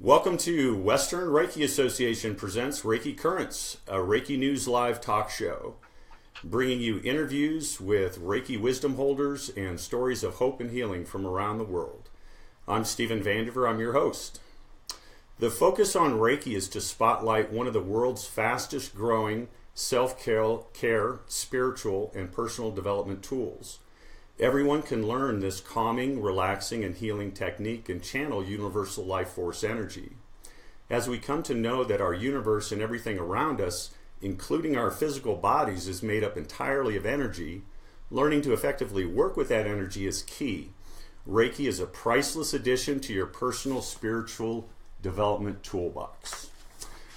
Welcome to Western Reiki Association presents Reiki Currents, a Reiki News Live talk show, bringing you interviews with Reiki wisdom holders and stories of hope and healing from around the world. I'm Stephen Vandiver, I'm your host. The focus on Reiki is to spotlight one of the world's fastest growing self-care, spiritual, and personal development tools. Everyone can learn this calming, relaxing, and healing technique and channel universal life force energy. As we come to know that our universe and everything around us, including our physical bodies, is made up entirely of energy, learning to effectively work with that energy is key. Reiki is a priceless addition to your personal spiritual development toolbox.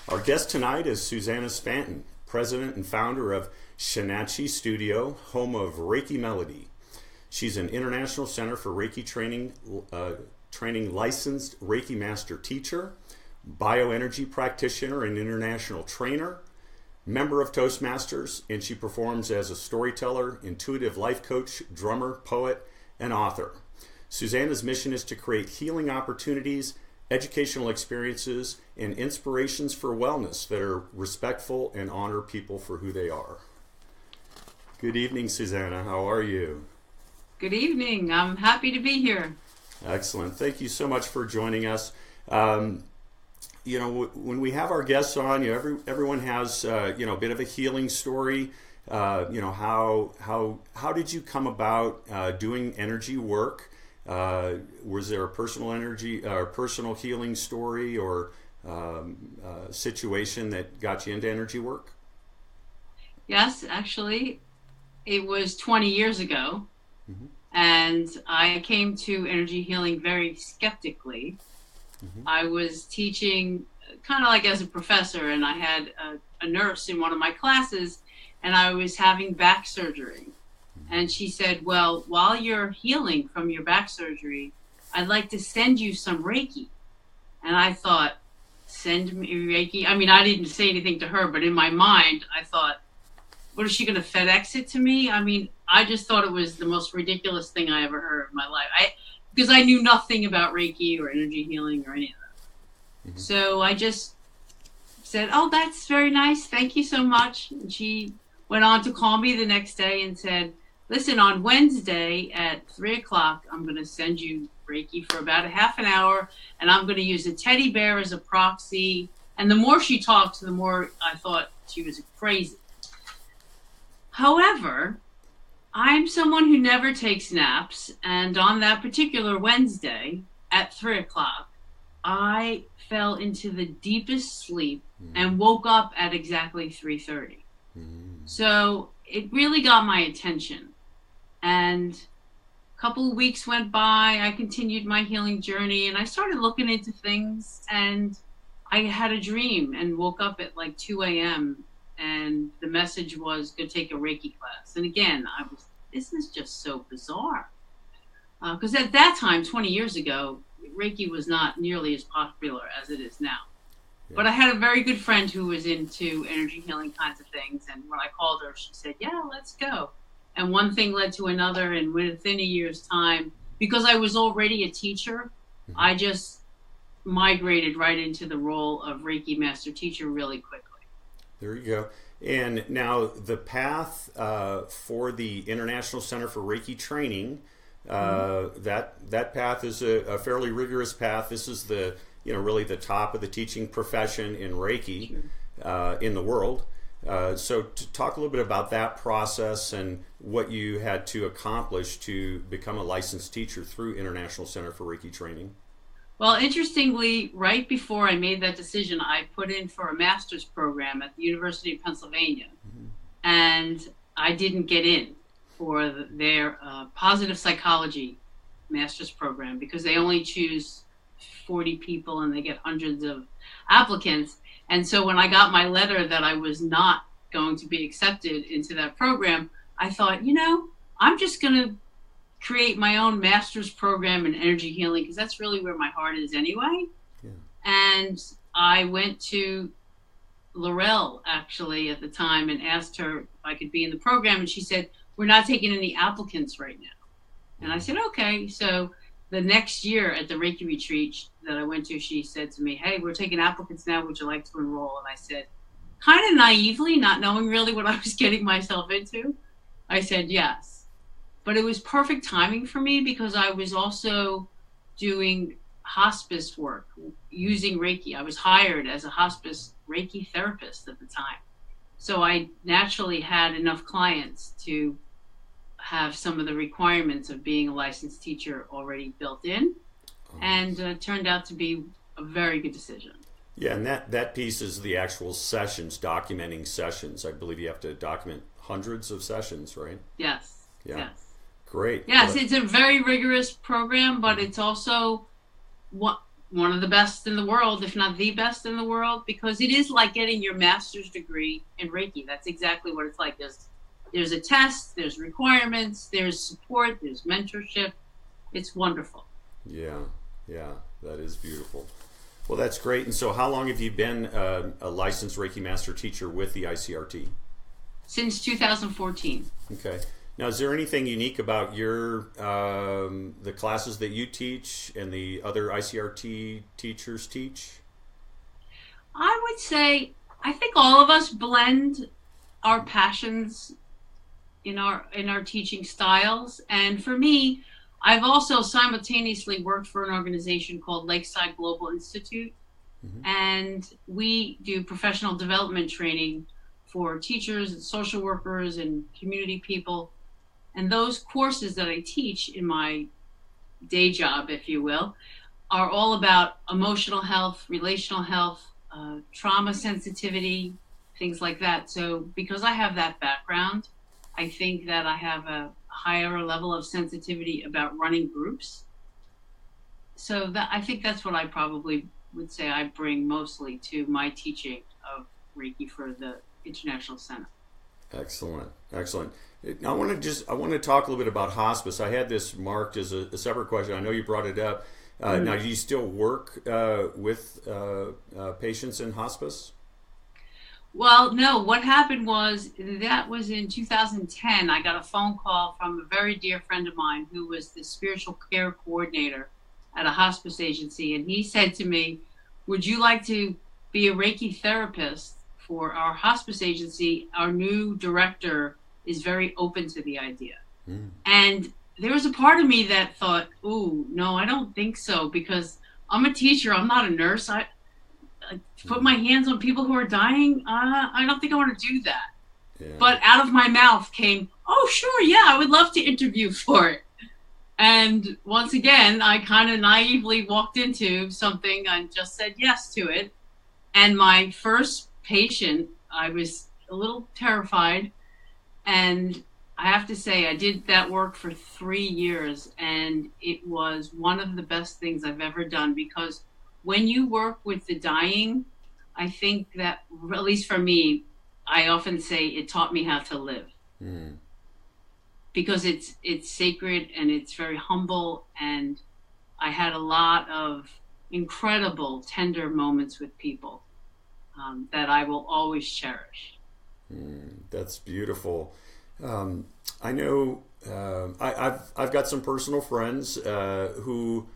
Our guest tonight is Susanna Spanton, president and founder of Shinachi Studio, home of Reiki Melody. She's an International Center for Reiki training licensed Reiki master teacher, bioenergy practitioner and international trainer, member of Toastmasters, and she performs as a storyteller, intuitive life coach, drummer, poet, and author. Susanna's mission is to create healing opportunities, educational experiences, and inspirations for wellness that are respectful and honor people for who they are. Good evening, Susanna. How are you? Good evening. I'm happy to be here. Excellent. Thank you so much for joining us. When we have our guests on, everyone has a bit of a healing story. How did you come about doing energy work? Was there a personal energy or personal healing story or situation that got you into energy work? Yes, actually, it was 20 years ago. Mm-hmm. And I came to energy healing very skeptically. Mm-hmm. I was teaching kind of like as a professor, and I had a nurse in one of my classes, and I was having back surgery. Mm-hmm. And she said, well, while you're healing from your back surgery, I'd like to send you some Reiki. And I thought, send me Reiki? I mean, I didn't say anything to her, but in my mind, I thought, what is she going to FedEx it to me? I mean, I just thought it was the most ridiculous thing I ever heard in my life. Because I knew nothing about Reiki or energy healing or any of that. Mm-hmm. So I just said, oh, that's very nice. Thank you so much. And she went on to call me the next day and said, listen, on Wednesday at 3:00, I'm going to send you Reiki for about a half an hour, and I'm going to use a teddy bear as a proxy. And the more she talked, the more I thought she was crazy. However, I'm someone who never takes naps, and on that particular Wednesday at 3:00, I fell into the deepest sleep and woke up at exactly 3:30. So it really got my attention. And a couple of weeks went by, I continued my healing journey, and I started looking into things, and I had a dream and woke up at like 2 a.m., and the message was, go take a Reiki class. And again, this is just so bizarre. Because at that time, 20 years ago, Reiki was not nearly as popular as it is now. Yeah. But I had a very good friend who was into energy healing kinds of things. And when I called her, she said, yeah, let's go. And one thing led to another. And within a year's time, because I was already a teacher, I just migrated right into the role of Reiki master teacher really quickly. There you go. And now the path for the International Center for Reiki Training, that path is a fairly rigorous path. This is really the top of the teaching profession in Reiki in the world. So to talk a little bit about that process and what you had to accomplish to become a licensed teacher through International Center for Reiki Training. Well, interestingly, right before I made that decision, I put in for a master's program at the University of Pennsylvania, and I didn't get in for their positive psychology master's program because they only choose 40 people and they get hundreds of applicants. And so when I got my letter that I was not going to be accepted into that program, I thought, I'm just going to create my own master's program in energy healing because that's really where my heart is anyway. Yeah. And I went to Laurel actually at the time and asked her if I could be in the program, and she said, we're not taking any applicants right now. And I said, okay. So the next year at the Reiki retreat that I went to, she said to me, "Hey, we're taking applicants now. Would you like to enroll?" And I said, kind of naively, not knowing really what I was getting myself into, I said yes. But it was perfect timing for me because I was also doing hospice work using Reiki. I was hired as a hospice Reiki therapist at the time. So I naturally had enough clients to have some of the requirements of being a licensed teacher already built in, and turned out to be a very good decision. Yeah, and that piece is the actual sessions, documenting sessions. I believe you have to document hundreds of sessions, right? Yes. Yeah. Yes. Great. Yes, it's a very rigorous program, but it's also one of the best in the world, if not the best in the world, because it is like getting your master's degree in Reiki. That's exactly what it's like. There's a test, there's requirements, there's support, there's mentorship. It's wonderful. Yeah, that is beautiful. Well, that's great. And so how long have you been a licensed Reiki master teacher with the ICRT? Since 2014. Okay. Now, is there anything unique about your the classes that you teach and the other ICRT teachers teach? I would say, I think all of us blend our passions in our teaching styles. And for me, I've also simultaneously worked for an organization called Lakeside Global Institute, and we do professional development training for teachers and social workers and community people. And those courses that I teach in my day job, if you will, are all about emotional health, relational health, trauma sensitivity, things like that. So because I have that background, I think that I have a higher level of sensitivity about running groups. So that, I think that's what I probably would say I bring mostly to my teaching of Reiki for the International Center. Excellent. Now, I want to talk a little bit about hospice. I had this marked as a separate question. I know you brought it up. Now, do you still work with patients in hospice? Well, no. What happened was that was in 2010. I got a phone call from a very dear friend of mine who was the spiritual care coordinator at a hospice agency, and he said to me, "Would you like to be a Reiki therapist for our hospice agency? Our new director is very open to the idea." And there was a part of me that thought, "Ooh, no, I don't think so, because I'm a teacher. I'm not a nurse. I put my hands on people who are dying. I don't think I want to do that." Yeah. But out of my mouth came, "Oh, sure, yeah, I would love to interview for it." And once again, I kind of naively walked into something and just said yes to it. And my first patient, I was a little terrified. And I have to say, I did that work for 3 years. And it was one of the best things I've ever done, because when you work with the dying, I think that, at least for me, I often say it taught me how to live. Because it's sacred and it's very humble, and I had a lot of incredible, tender moments with people that I will always cherish. That's beautiful. I know I've got some personal friends who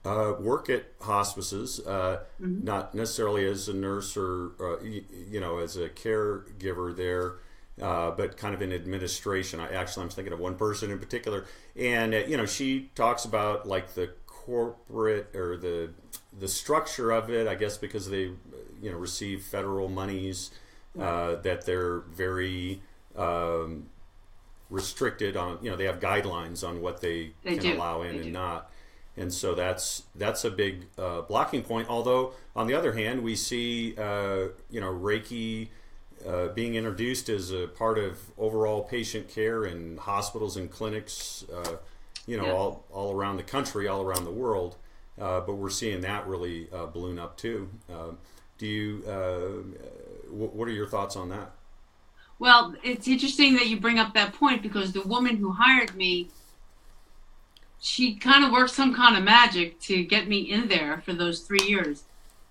work at hospices, not necessarily as a nurse or as a caregiver there, but kind of in administration. I'm thinking of one person in particular, and she talks about like the corporate or the structure of it, I guess, because they receive federal monies, that they're very restricted on, they have guidelines on what they can allow in and not. And so that's a big blocking point. Although on the other hand, we see Reiki being introduced as a part of overall patient care in hospitals and clinics, all around the country, all around the world. But we're seeing that really balloon up too. What are your thoughts on that? Well, it's interesting that you bring up that point, because the woman who hired me, she kind of worked some kind of magic to get me in there for those 3 years.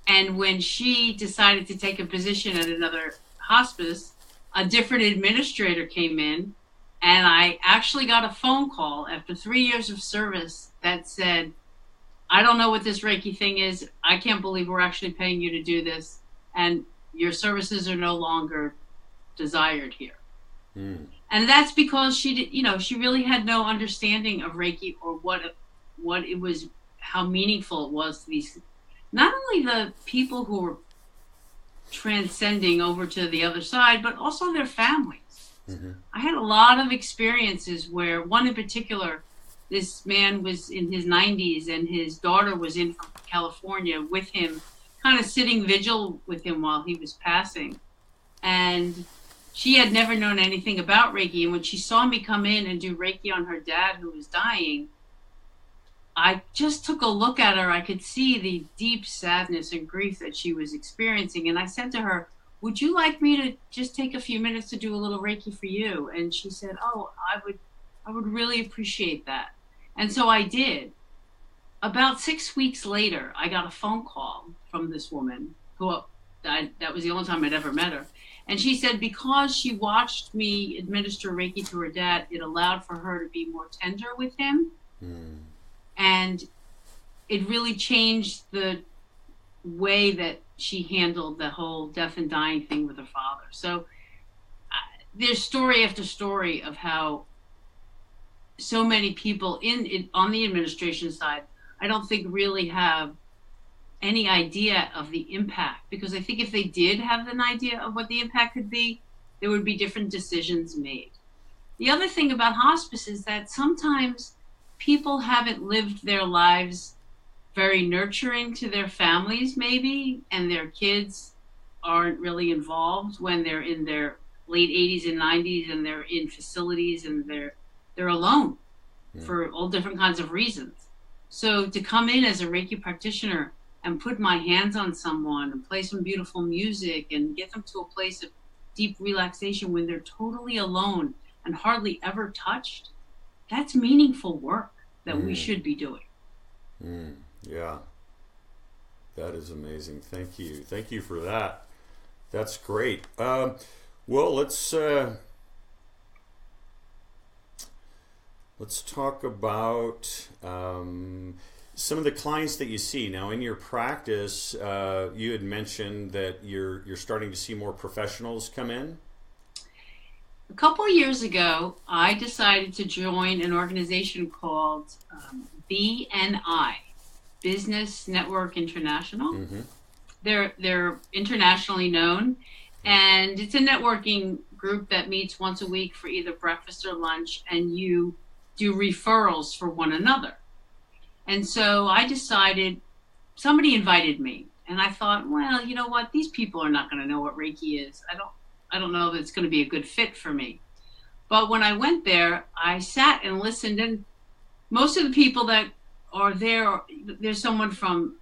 And when she decided to take a position at another hospice, a different administrator came in, and I actually got a phone call after 3 years of service that said, I don't know what this Reiki thing is. I can't believe we're actually paying you to do this, and your services are no longer desired here. Mm. And that's because she really had no understanding of Reiki or what it was, how meaningful it was to these, not only the people who were transcending over to the other side, but also their families. Mm-hmm. I had a lot of experiences where, one in particular, this man was in his 90s and his daughter was in California with him, kind of sitting vigil with him while he was passing. And she had never known anything about Reiki. And when she saw me come in and do Reiki on her dad who was dying, I just took a look at her. I could see the deep sadness and grief that she was experiencing. And I said to her, would you like me to just take a few minutes to do a little Reiki for you? And she said, oh, I would really appreciate that. And so I did. About 6 weeks later, I got a phone call from this woman who, that was the only time I'd ever met her. And she said because she watched me administer Reiki to her dad, it allowed for her to be more tender with him. Mm. And it really changed the way that she handled the whole death and dying thing with her father. So there's story after story of how so many people on the administration side, I don't think really have any idea of the impact, because I think if they did have an idea of what the impact could be, there would be different decisions made. The other thing about hospice is that sometimes people haven't lived their lives very nurturing to their families, maybe, and their kids aren't really involved when they're in their late 80s and 90s and they're in facilities and they're alone for all different kinds of reasons. So to come in as a Reiki practitioner and put my hands on someone and play some beautiful music and get them to a place of deep relaxation when they're totally alone and hardly ever touched, that's meaningful work that we should be doing. Yeah, that is amazing. Thank you. Thank you for that. That's great. Well, let's talk about some of the clients that you see now in your practice. You had mentioned that you're starting to see more professionals come in. A couple of years ago, I decided to join an organization called BNI, Business Network International. Mm-hmm. They're internationally known, and it's a networking group that meets once a week for either breakfast or lunch, and you do referrals for one another. And so I decided, somebody invited me, and I thought, well, you know what? These people are not going to know what Reiki is. I don't know that it's going to be a good fit for me. But when I went there, I sat and listened, and most of the people that are there, there's someone from,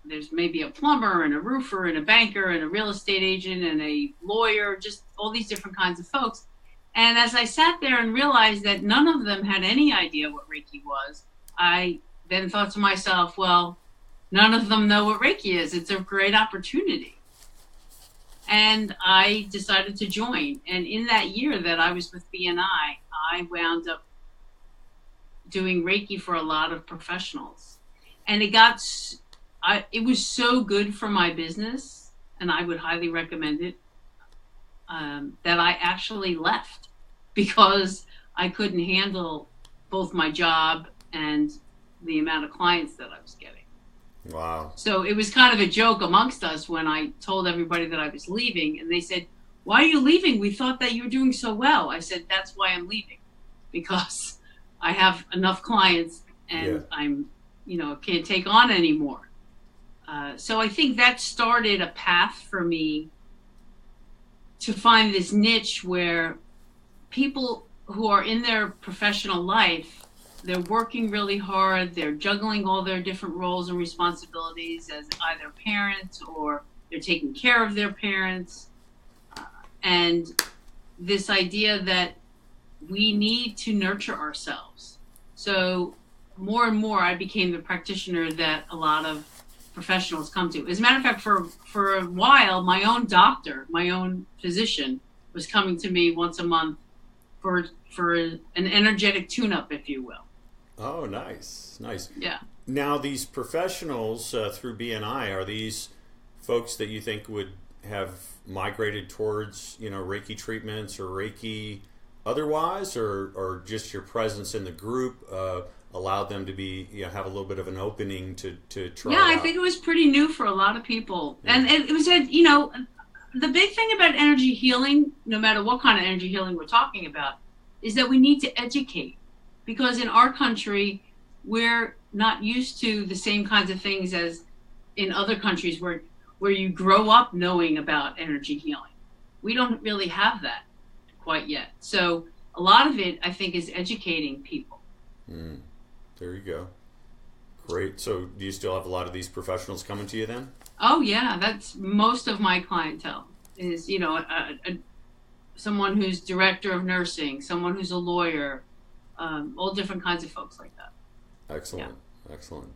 there's maybe a plumber and a roofer and a banker and a real estate agent and a lawyer, just all these different kinds of folks. And as I sat there and realized that none of them had any idea what Reiki was, I then thought to myself, well, none of them know what Reiki is. It's a great opportunity. And I decided to join. And in that year that I was with BNI, I wound up doing Reiki for a lot of professionals. And it was so good for my business, and I would highly recommend it, that I actually left because I couldn't handle both my job and the amount of clients that I was getting. Wow. So it was kind of a joke amongst us when I told everybody that I was leaving, and they said, why are you leaving? We thought that you were doing so well. I said, that's why I'm leaving, because I have enough clients and I'm, can't take on anymore. So I think that started a path for me to find this niche where people who are in their professional life, they're working really hard, they're juggling all their different roles and responsibilities as either parents or they're taking care of their parents. And this idea that we need to nurture ourselves. So more and more I became the practitioner that a lot of professionals come to. As a matter of fact, for a while, my own doctor, my own physician, was coming to me once a month for an energetic tune-up, if you will. Oh, nice, nice. Yeah. Now, these professionals through BNI, are these folks that you think would have migrated towards, Reiki treatments or Reiki otherwise, or just your presence in the group allowed them to be, have a little bit of an opening to try Yeah, it I out? think it was pretty new for a lot of people. Yeah. And it was, the big thing about energy healing, no matter what kind of energy healing we're talking about, is that we need to educate. Because in our country, we're not used to the same kinds of things as in other countries where you grow up knowing about energy healing. We don't really have that quite yet. So a lot of it, I think, is educating people. There you go. Great. So do you still have a lot of these professionals coming to you then? Oh yeah, that's most of my clientele is, someone who's director of nursing, someone who's a lawyer, all different kinds of folks like that. Excellent. Yeah. Excellent.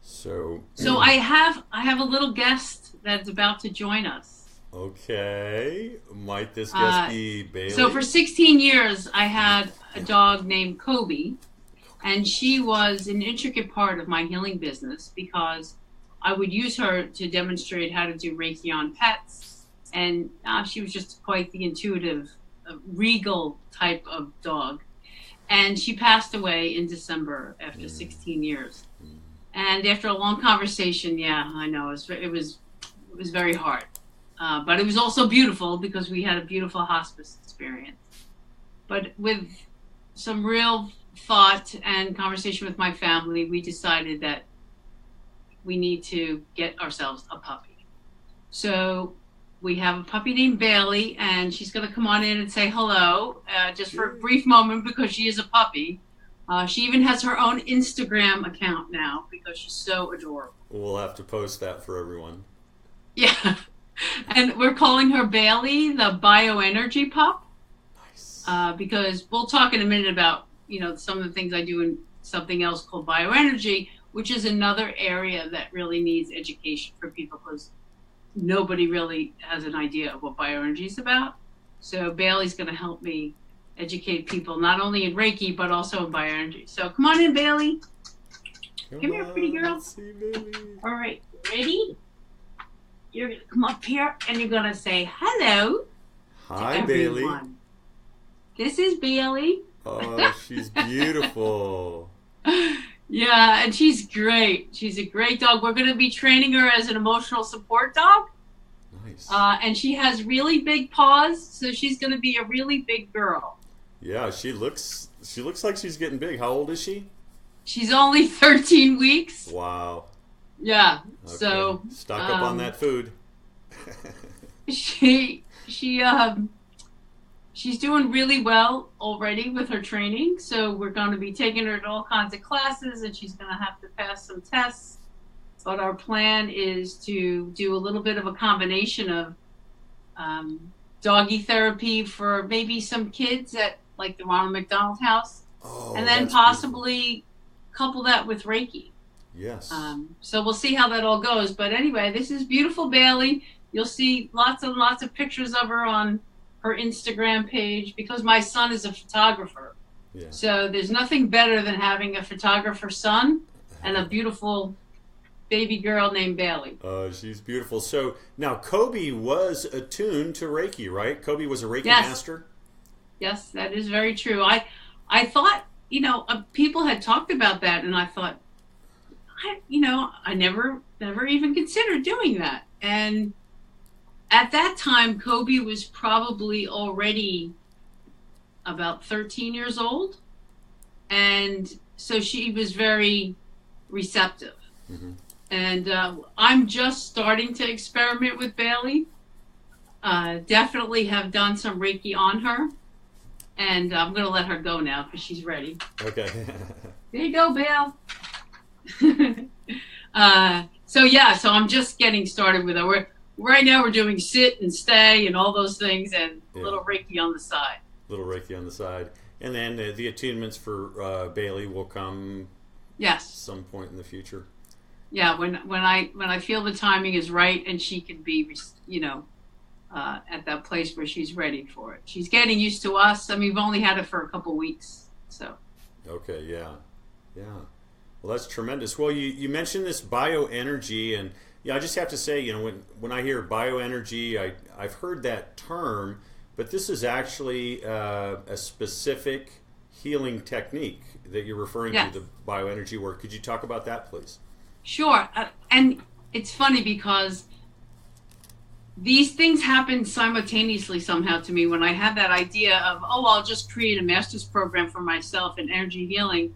So I have a little guest that's about to join us. Okay. Might this guest be Bailey? So for 16 years, I had a dog named Kobe, and she was an intricate part of my healing business because I would use her to demonstrate how to do Reiki on pets, and she was just quite the intuitive, regal type of dog. And she passed away in December after 16 years. And after a long conversation, yeah, I know it was very hard, but it was also beautiful because we had a beautiful hospice experience. But with some real thought and conversation with my family, we decided that we need to get ourselves a puppy. So we have a puppy named Bailey, and she's going to come on in and say hello just for a brief moment because she is a puppy. She even has her own Instagram account now because she's so adorable. We'll have to post that for everyone. Yeah. And we're calling her Bailey, the bioenergy pup. Nice. Because we'll talk in a minute about, some of the things I do in something else called bioenergy, which is another area that really needs education for people because nobody really has an idea of what bioenergy is about. So Bailey's going to help me educate people, not only in Reiki, but also in bioenergy. So come on in, Bailey. Come here, pretty girl. See Bailey. All right, ready? You're going to come up here and you're going to say hello. Hi, Bailey. This is Bailey. Oh, she's beautiful. Yeah, and she's great. She's a great dog. We're going to be training her as an emotional support dog. Nice. And she has really big paws, so she's going to be a really big girl. Yeah, she looks like she's getting big. How old is she? She's only 13 weeks. Wow. Yeah. Okay. So stock up on that food. She's doing really well already with her training. So we're going to be taking her to all kinds of classes, and she's going to have to pass some tests. But our plan is to do a little bit of a combination of doggy therapy for maybe some kids at like the Ronald McDonald House, and then possibly couple that with Reiki. Yes. So we'll see how that all goes. But anyway, this is beautiful Bailey. You'll see lots and lots of pictures of her on her Instagram page because my son is a photographer. Yeah. So there's nothing better than having a photographer son and a beautiful baby girl named Bailey. She's beautiful. So now Kobe was attuned to Reiki, right? Kobe was a Reiki master? Yes, that is very true. I thought, people had talked about that, and I thought, I never even considered doing that. And at that time, Kobe was probably already about 13 years old. And so she was very receptive. Mm-hmm. And I'm just starting to experiment with Bailey. Definitely have done some Reiki on her. And I'm going to let her go now because she's ready. Okay. There you go, Belle. So I'm just getting started with her. Right now we're doing sit and stay and all those things and a little Reiki on the side. Little Reiki on the side. And then the attunements for Bailey will come some point in the future. Yeah, when I feel the timing is right and she can be, at that place where she's ready for it. She's getting used to us. I mean, we've only had it for a couple weeks, so. Okay, yeah. Yeah. Well, that's tremendous. Well, you mentioned this bioenergy, and I just have to say, when I hear bioenergy, I've heard that term, but this is actually a specific healing technique that you're referring Yes. to, the bioenergy work. Could you talk about that, please? Sure. And it's funny because these things happened simultaneously somehow to me when I had that idea of, oh, I'll just create a master's program for myself in energy healing.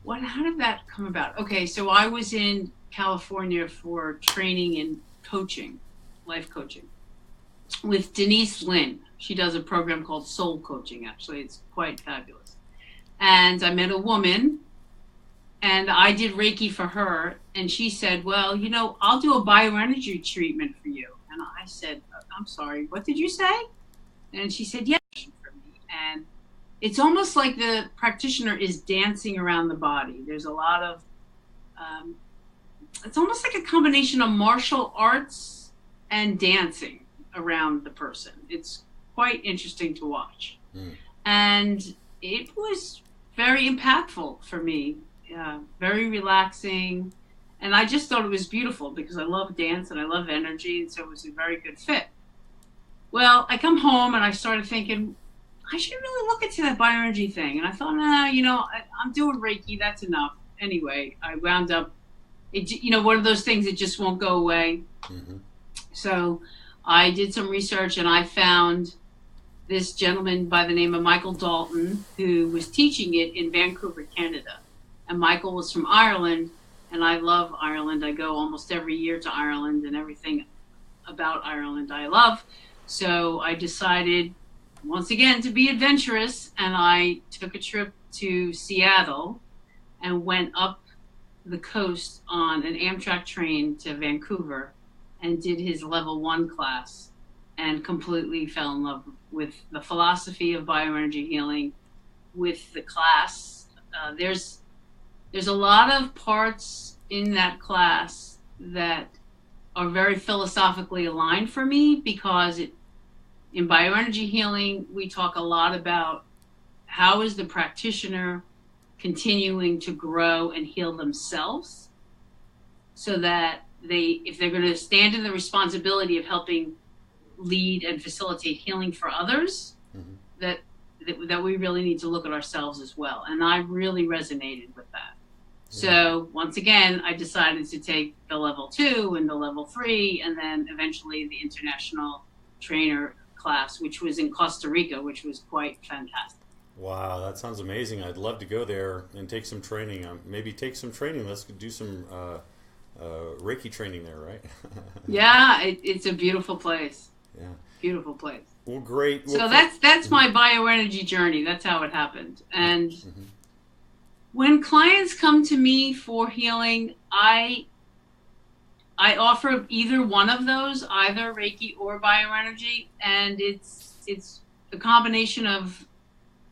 How did that come about? Okay, so I was in California for training in coaching, life coaching, with Denise Lynn. She does a program called Soul Coaching, actually. It's quite fabulous. And I met a woman, and I did Reiki for her, and she said, well, I'll do a bioenergy treatment for you. And I said, I'm sorry, what did you say? And she said, yes, for me. And it's almost like the practitioner is dancing around the body. There's a lot of, it's almost like a combination of martial arts and dancing around the person. It's quite interesting to watch. Mm. And it was very impactful for me, very relaxing. And I just thought it was beautiful because I love dance and I love energy. And so it was a very good fit. Well, I come home and I started thinking, I should really look into that bioenergy thing. And I thought, I'm doing Reiki. That's enough. Anyway, I wound up, one of those things that just won't go away. Mm-hmm. So I did some research and I found this gentleman by the name of Michael Dalton who was teaching it in Vancouver, Canada. And Michael was from Ireland, and I love Ireland. I go almost every year to Ireland, and everything about Ireland I love. So I decided once again to be adventurous, and I took a trip to Seattle and went up the coast on an Amtrak train to Vancouver and did his level 1 class and completely fell in love with the philosophy of bioenergy healing, with the class. There's a lot of parts in that class that are very philosophically aligned for me because in bioenergy healing, we talk a lot about how is the practitioner continuing to grow and heal themselves so that if they're going to stand in the responsibility of helping lead and facilitate healing for others, mm-hmm. that we really need to look at ourselves as well. And I really resonated with that. So once again, I decided to take the level 2 and the level 3, and then eventually the international trainer class, which was in Costa Rica, which was quite fantastic. Wow, that sounds amazing. I'd love to go there and take some training. Maybe take some training. Let's do some Reiki training there, right? Yeah, it's a beautiful place. Yeah. Beautiful place. Well, great. Well, so that's mm-hmm. my bioenergy journey. That's how it happened. And mm-hmm. when clients come to me for healing, I offer either one of those, either Reiki or bioenergy, and it's a combination of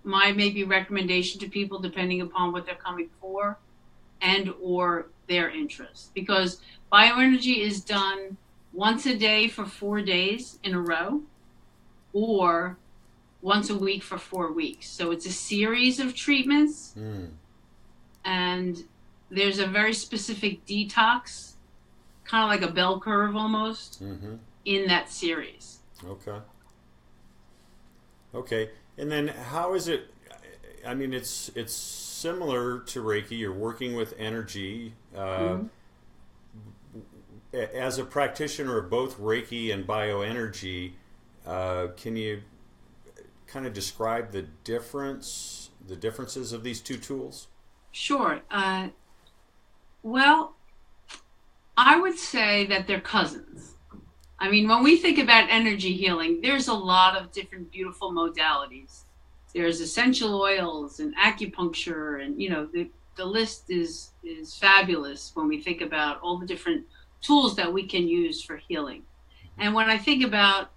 my maybe recommendation to people depending upon what they're coming for and or their interest. Because bioenergy is done once a day for 4 days in a row or once a week for 4 weeks. So it's a series of treatments. Mm. And there's a very specific detox, kind of like a bell curve almost, mm-hmm. in that series. Okay. And then how is it, I mean, it's similar to Reiki. You're working with energy. Mm-hmm. As a practitioner of both Reiki and bioenergy, can you kind of describe the differences of these two tools? Sure. Well, I would say that they're cousins. I mean, when we think about energy healing, there's a lot of different beautiful modalities. There's essential oils and acupuncture, and the list is fabulous when we think about all the different tools that we can use for healing. And when I think about,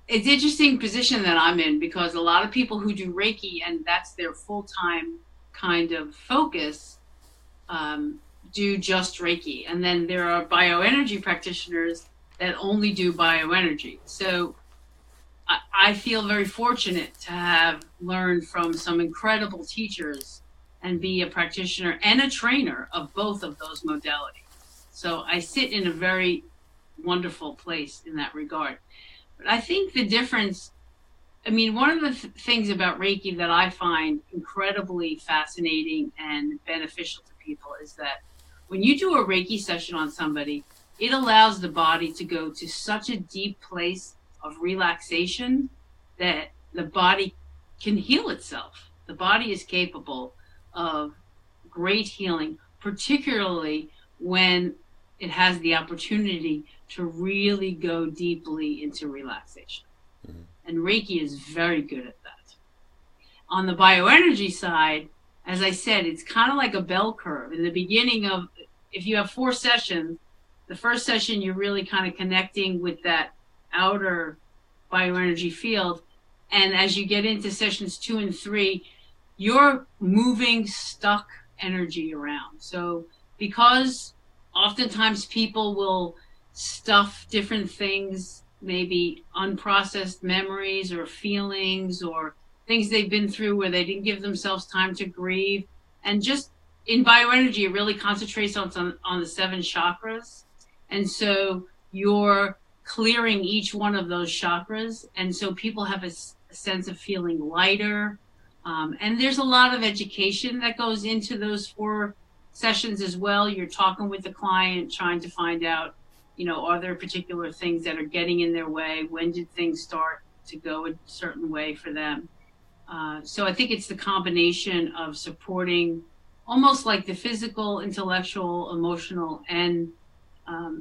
it's an interesting position that I'm in because a lot of people who do Reiki and that's their full-time kind of focus do just Reiki. And then there are bioenergy practitioners that only do bioenergy. So I feel very fortunate to have learned from some incredible teachers and be a practitioner and a trainer of both of those modalities. So I sit in a very wonderful place in that regard. But I think the difference, one of the things about Reiki that I find incredibly fascinating and beneficial to people is that when you do a Reiki session on somebody, it allows the body to go to such a deep place of relaxation that the body can heal itself. The body is capable of great healing, particularly when it has the opportunity to really go deeply into relaxation. Mm-hmm. And Reiki is very good at that. On the bioenergy side, as I said, it's kind of like a bell curve. In the beginning of, if you have 4 sessions, the first session you're really kind of connecting with that outer bioenergy field. And as you get into sessions 2 and 3, you're moving stuck energy around. So because oftentimes people will stuff different things, maybe unprocessed memories or feelings or things they've been through where they didn't give themselves time to grieve. And just in bioenergy, it really concentrates on the 7 chakras. And so you're clearing each one of those chakras. And so people have a sense of feeling lighter. And there's a lot of education that goes into those 4 sessions as well. You're talking with the client, trying to find out, are there particular things that are getting in their way? When did things start to go a certain way for them? So I think it's the combination of supporting almost like the physical, intellectual, emotional, and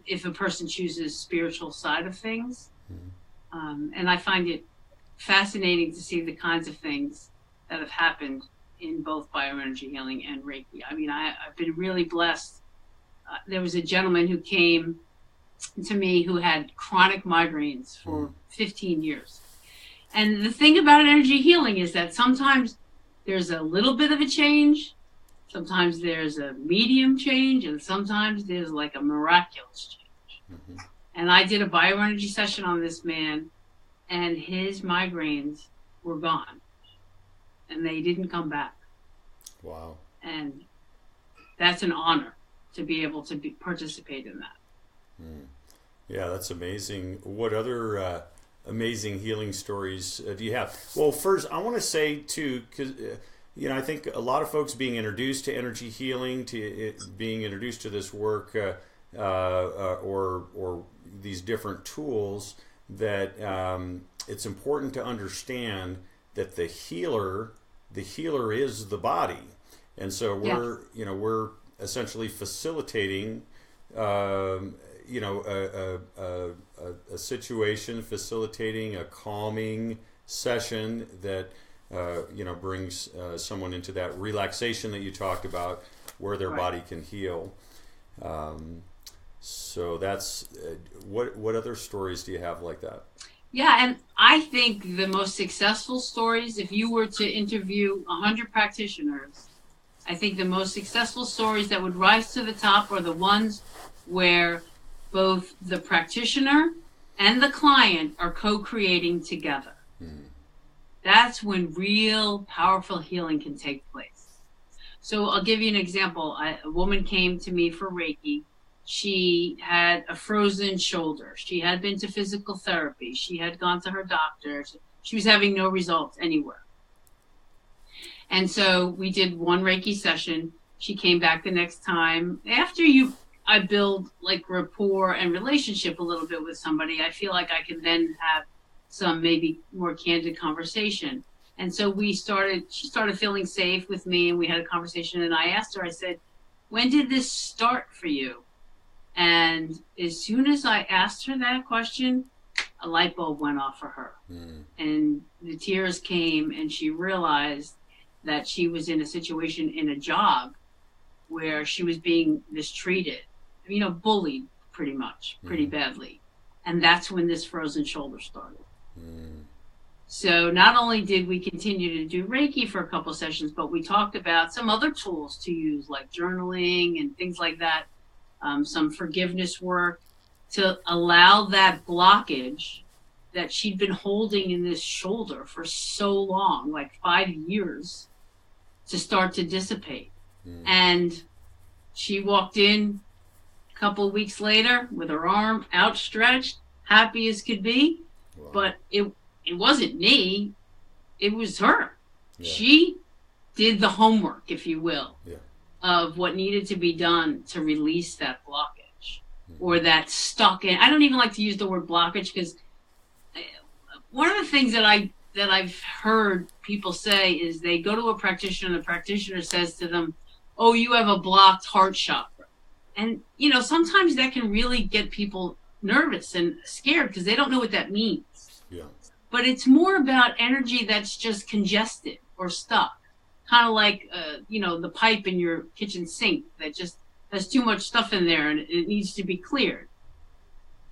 if a person chooses spiritual side of things. And I find it fascinating to see the kinds of things that have happened in both bioenergy healing and Reiki. I've been really blessed. There was a gentleman who came to me who had chronic migraines for 15 years. And the thing about energy healing is that sometimes there's a little bit of a change, sometimes there's a medium change, and sometimes there's like a miraculous change. Mm-hmm. And I did a bioenergy session on this man, and his migraines were gone. And they didn't come back. Wow. And that's an honor to be able to participate in that. Yeah, that's amazing. What other amazing healing stories do you have? Well, first, I want to say, too, because I think a lot of folks being introduced to energy healing, being introduced to this work or these different tools, that it's important to understand that the healer is the body, and so we're essentially facilitating a situation, facilitating a calming session that brings someone into that relaxation that you talked about, where their body can heal. So that's what other stories do you have like that? Yeah, and I think the most successful stories, if you were to interview 100 practitioners, I think the most successful stories that would rise to the top are the ones where both the practitioner and the client are co-creating together. Mm. That's when real powerful healing can take place. So I'll give you an example. A woman came to me for Reiki. She had a frozen shoulder. She had been to physical therapy. She had gone to her doctor. She was having no results anywhere. And so we did one Reiki session. She came back the next time. After I build like rapport and relationship a little bit with somebody, I feel like I can then have some maybe more candid conversation. And so she started feeling safe with me, and we had a conversation, and I asked her, I said, when did this start for you? And as soon as I asked her that question, a light bulb went off for her. Mm. And the tears came, and she realized that she was in a situation in a job where she was being mistreated, bullied pretty badly. And that's when this frozen shoulder started. Mm. So not only did we continue to do Reiki for a couple sessions, but we talked about some other tools to use, like journaling and things like that, some forgiveness work, to allow that blockage that she'd been holding in this shoulder for so long, like 5 years, to start to dissipate. And she walked in a couple of weeks later with her arm outstretched, happy as could be. Wow. But it wasn't me, it was her. Yeah. She did the homework, if you will, Yeah. of what needed to be done to release that blockage or that stuck in. I don't even like to use the word blockage, because one of the things that I've heard people say is they go to a practitioner and the practitioner says to them, "Oh, you have a blocked heart chakra." And, sometimes that can really get people nervous and scared because they don't know what that means. Yeah. But it's more about energy that's just congested or stuck. Kind of like, the pipe in your kitchen sink that just has too much stuff in there and it needs to be cleared.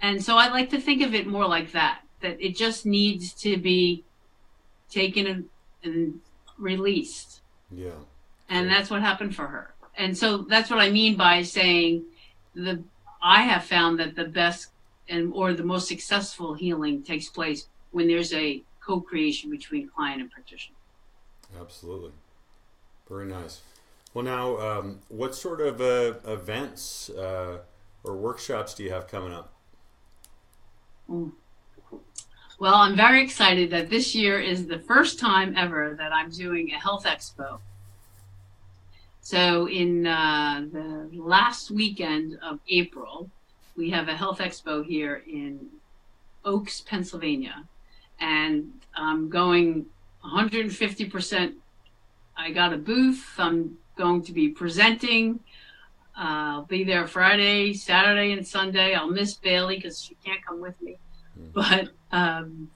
And so I like to think of it more like that it just needs to be taken and released. Yeah. And that's what happened for her. And so that's what I mean by saying I have found that the best or the most successful healing takes place when there's a co-creation between client and practitioner. Absolutely. Very nice. Well, now, what sort of events or workshops do you have coming up? Well, I'm very excited that this year is the first time ever that I'm doing a health expo. So in the last weekend of April, we have a health expo here in Oaks, Pennsylvania. And I'm going 150%. I got a booth. I'm going to be presenting. I'll be there Friday, Saturday, and Sunday. I'll miss Bailey because she can't come with me. But I'm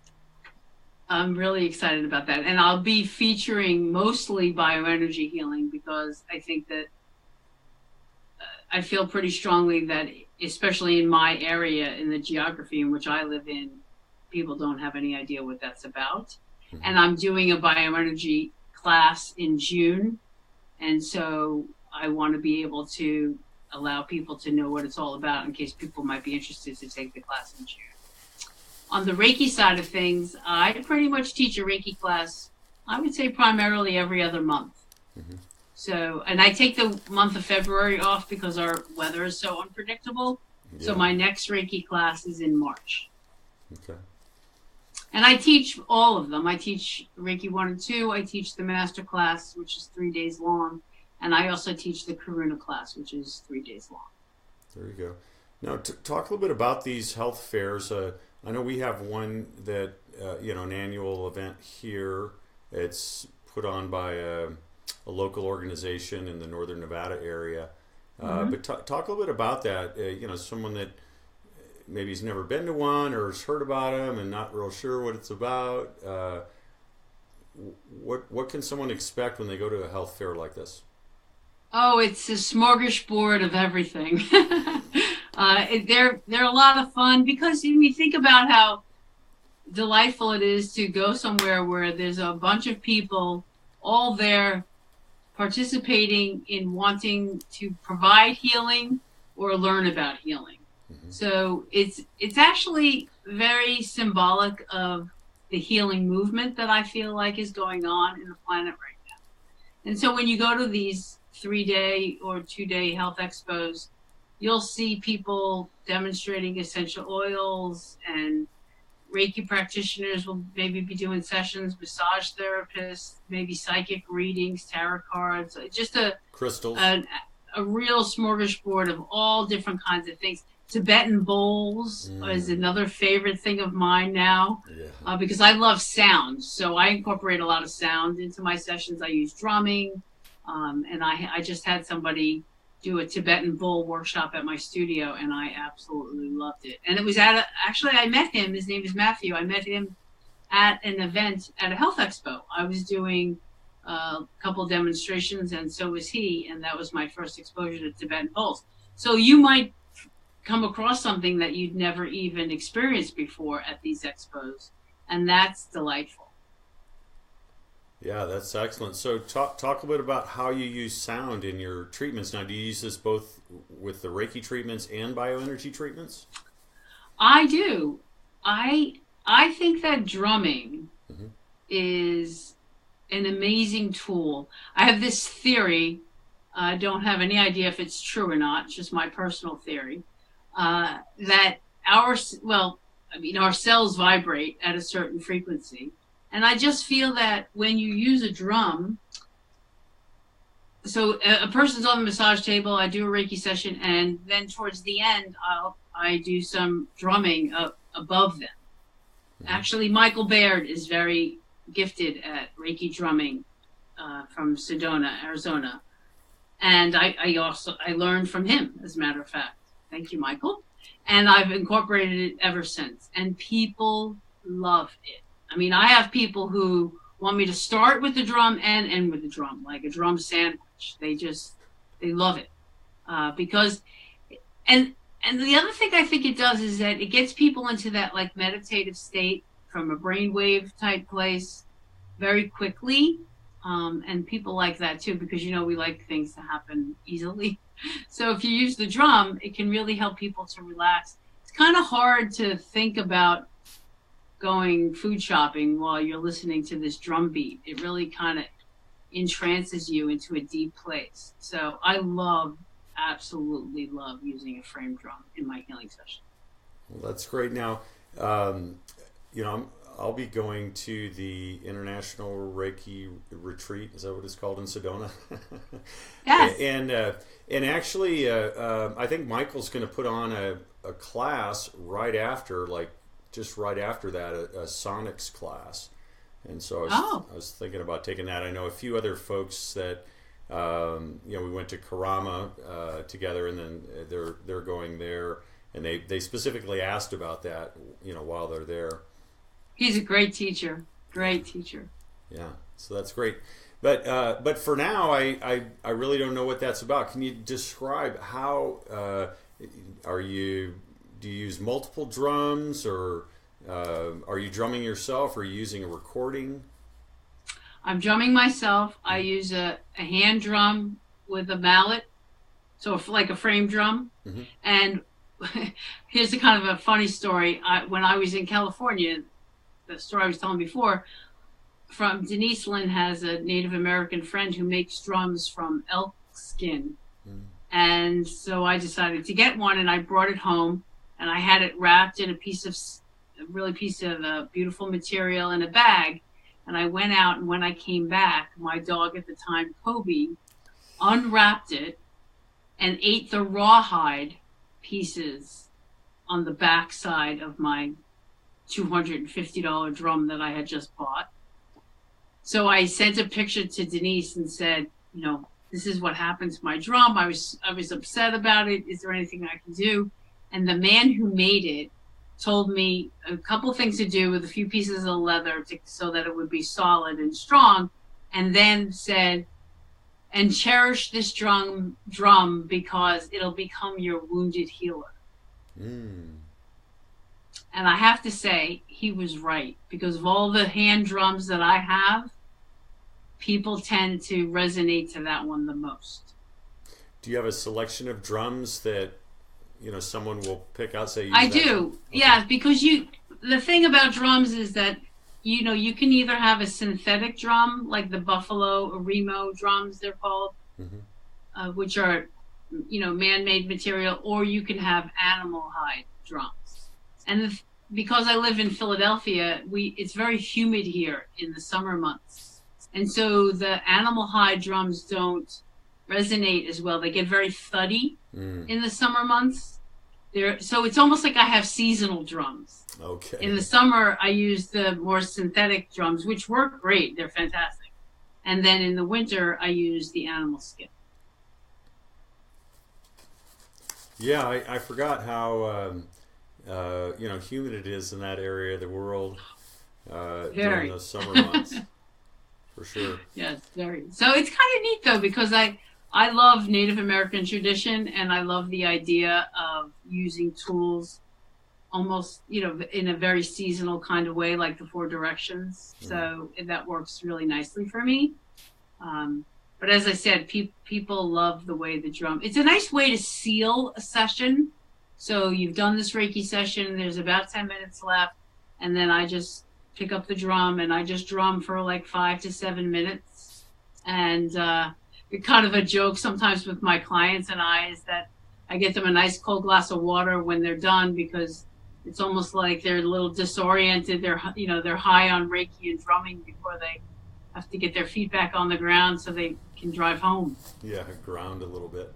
really excited about that. And I'll be featuring mostly bioenergy healing because I think that I feel pretty strongly that, especially in my area, in the geography in which I live in, people don't have any idea what that's about. And I'm doing a bioenergy class in June. And so I want to be able to allow people to know what it's all about in case people might be interested to take the class in June. On the Reiki side of things, I pretty much teach a Reiki class, I would say primarily every other month. So, and I take the month of February off because our weather is so unpredictable. Yeah. So my next Reiki class is in March. Okay. And I teach all of them. I teach Reiki 1 and 2. I teach the master class, which is 3 days long. And I also teach the Karuna class, which is 3 days long. There you go. Now, talk a little bit about these health fairs. I know we have one that, an annual event here. It's put on by a local organization in the northern Nevada area. But talk a little bit about that. Someone that maybe has never been to one or has heard about them and not real sure what it's about. What can someone expect when they go to a health fair like this? Oh, it's a smorgasbord of everything. They're a lot of fun because when you think about how delightful it is to go somewhere where there's a bunch of people all there participating in wanting to provide healing or learn about healing. So it's actually very symbolic of the healing movement that I feel like is going on in the planet right now. And so when you go to these 3-day or 2-day health expos, you'll see people demonstrating essential oils, and Reiki practitioners will maybe be doing sessions, massage therapists, maybe psychic readings, tarot cards, just crystals, a real smorgasbord of all different kinds of things. Tibetan bowls is another favorite thing of mine now, because I love sound. So I incorporate a lot of sound into my sessions. I use drumming, and I just had somebody do a Tibetan bowl workshop at my studio, and I absolutely loved it. And it was actually, I met him. His name is Matthew. I met him at an event at a health expo. I was doing a couple demonstrations, and so was he. And that was my first exposure to Tibetan bowls. So you might come across something that you'd never even experienced before at these expos, and that's delightful. Yeah, that's excellent. So talk a bit about how you use sound in your treatments. Now, do you use this both with the Reiki treatments and bioenergy treatments? I do. I think that drumming is an amazing tool. I have this theory. I don't have any idea if it's true or not. It's just my personal theory, that our cells vibrate at a certain frequency. And I just feel that when you use a drum, so a person's on the massage table, I do a Reiki session, and then towards the end, I do some drumming above them. Actually, Michael Baird is very gifted at Reiki drumming from Sedona, Arizona. And I learned from him, as a matter of fact. Thank you, Michael. And I've incorporated it ever since. And people love it. I mean, I have people who want me to start with the drum and end with the drum, like a drum sandwich. They love it. Because, and the other thing I think it does is that it gets people into that like meditative state from a brainwave type place very quickly. And people like that too, because, we like things to happen easily. So if you use the drum, it can really help people to relax. It's kind of hard to think about going food shopping while you're listening to this drum beat. It really kind of entrances you into a deep place. So I absolutely love using a frame drum in my healing session. Well, that's great. Now, I'll be going to the International Reiki Retreat. Is that what it's called in Sedona? Yes. And actually, I think Michael's going to put on a class right after, just right after that, a sonics class. And so I was thinking about taking that. I know a few other folks that, we went to Karama together, and then they're going there, and they specifically asked about that, while they're there. He's a great teacher. Great teacher. Yeah, so that's great. But for now, I really don't know what that's about. Can you describe how do you use multiple drums, or are you drumming yourself, or are you using a recording? I'm drumming myself. I use a hand drum with a mallet, so like a frame drum. Mm-hmm. And here's a kind of a funny story. When I was in California, the story I was telling before, from Denise Lynn has a Native American friend who makes drums from elk skin. Mm. And so I decided to get one, and I brought it home, and I had it wrapped in a piece of beautiful material in a bag. And I went out, and when I came back, my dog at the time, Kobe, unwrapped it and ate the rawhide pieces on the back side of my $250 drum that I had just bought. So I sent a picture to Denise and said, this is what happened to my drum. I was upset about it. Is there anything I can do? And the man who made it told me a couple things to do with a few pieces of leather so that it would be solid and strong, and then said, and cherish this drum because it'll become your wounded healer. Mm. And I have to say, he was right, because of all the hand drums that I have, people tend to resonate to that one the most. Do you have a selection of drums that, someone will pick out, say? I do, okay. Yeah, because the thing about drums is that, you can either have a synthetic drum, like the Buffalo Remo drums, they're called, mm-hmm. Which are, man-made material, or you can have animal hide drums. And because I live in Philadelphia, it's very humid here in the summer months. And so the animal hide drums don't resonate as well. They get very thuddy in the summer months. So it's almost like I have seasonal drums. Okay. In the summer, I use the more synthetic drums, which work great. They're fantastic. And then in the winter, I use the animal skin. Yeah, I forgot how... humid it is in that area of the world during the summer months, for sure. Yes, very. So it's kind of neat, though, because I love Native American tradition, and I love the idea of using tools almost, in a very seasonal kind of way, like the Four Directions. Mm. So that works really nicely for me. But as I said, people love the way the drum... It's a nice way to seal a session. So you've done this Reiki session, there's about 10 minutes left, and then I just pick up the drum, and I just drum for like 5 to 7 minutes. And it's kind of a joke sometimes with my clients and I is that I get them a nice cold glass of water when they're done, because it's almost like they're a little disoriented. They're high on Reiki and drumming before they have to get their feet back on the ground so they can drive home. Yeah, ground a little bit.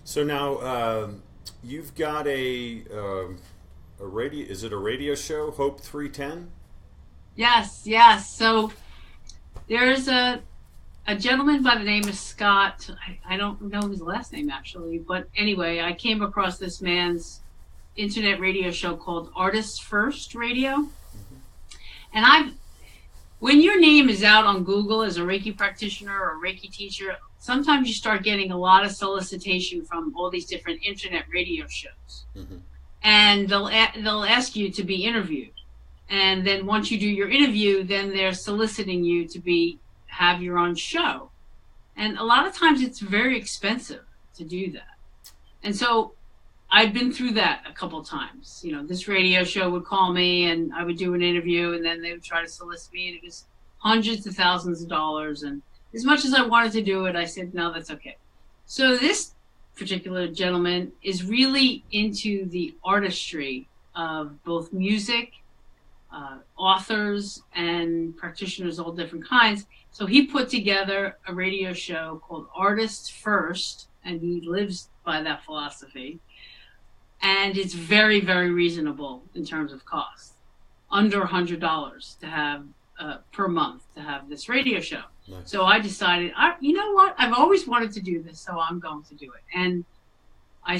So now you've got a radio. Is it a radio show, Hope 310? Yes. So there's a gentleman by the name of Scott. I don't know his last name actually, but anyway, I came across this man's internet radio show called Artists First Radio. Mm-hmm. And when your name is out on Google as a Reiki practitioner or a Reiki teacher, sometimes you start getting a lot of solicitation from all these different internet radio shows. Mm-hmm. And they'll ask you to be interviewed. And then once you do your interview, then they're soliciting you to have your own show. And a lot of times it's very expensive to do that. And so I've been through that a couple times. This radio show would call me and I would do an interview, and then they would try to solicit me, and it was hundreds of thousands of dollars. And as much as I wanted to do it, I said, no, that's okay. So this particular gentleman is really into the artistry of both music, authors, and practitioners, all different kinds. So he put together a radio show called Artists First, and he lives by that philosophy. And it's very, very reasonable in terms of cost. Under $100 to have per month to have this radio show. Nice. So I decided, you know what? I've always wanted to do this, so I'm going to do it. And I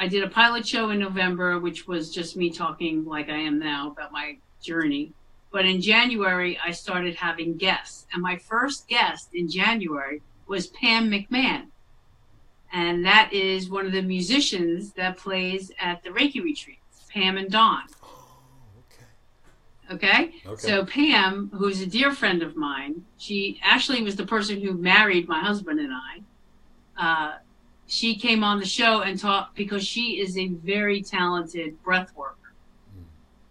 did a pilot show in November, which was just me talking like I am now about my journey. But in January, I started having guests. And my first guest in January was Pam McMahon. And that is one of the musicians that plays at the Reiki retreats, Pam and Dawn. Okay? So Pam, who's a dear friend of mine, she actually was the person who married my husband and I. She came on the show and talked because she is a very talented breath worker. Mm.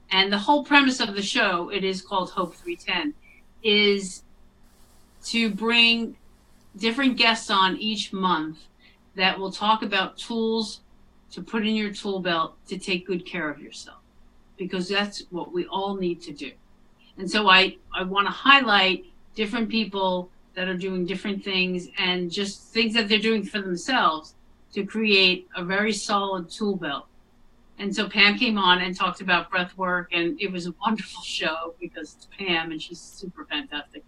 And the whole premise of the show, it is called Hope 310, is to bring different guests on each month that will talk about tools to put in your tool belt to take good care of yourself, because that's what we all need to do. And so I want to highlight different people that are doing different things and just things that they're doing for themselves to create a very solid tool belt. And so Pam came on and talked about breath work, and it was a wonderful show because it's Pam and she's super fantastic.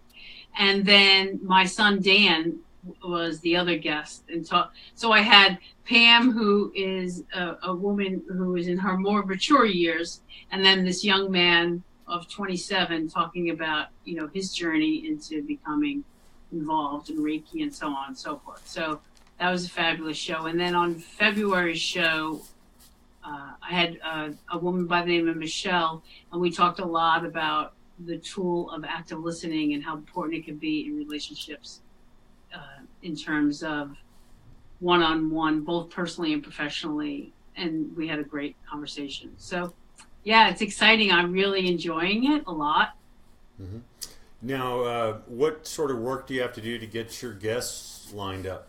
And then my son Dan was the other guest, and so I had Pam, who is a woman who is in her more mature years, and then this young man of 27 talking about his journey into becoming involved in Reiki and so on and so forth. So that was a fabulous show. And then on February's show, I had a woman by the name of Michelle, and we talked a lot about the tool of active listening and how important it can be in relationships. In terms of one-on-one, both personally and professionally, and we had a great conversation. So, yeah, it's exciting. I'm really enjoying it a lot. Mm-hmm. Now, what sort of work do you have to do to get your guests lined up?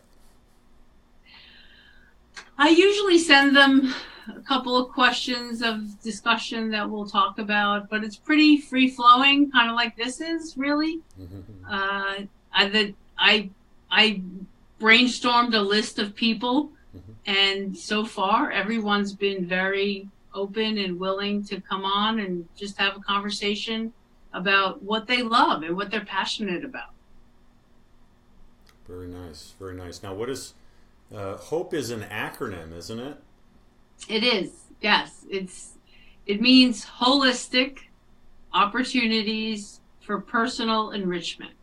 I usually send them a couple of questions of discussion that we'll talk about, but it's pretty free-flowing, kind of like this is, really. Mm-hmm. I brainstormed a list of people, mm-hmm. and so far everyone's been very open and willing to come on and just have a conversation about what they love and what they're passionate about. Very nice, very nice. Now, what is HOPE? Is an acronym, isn't it? It is, yes. It means holistic opportunities for personal enrichment.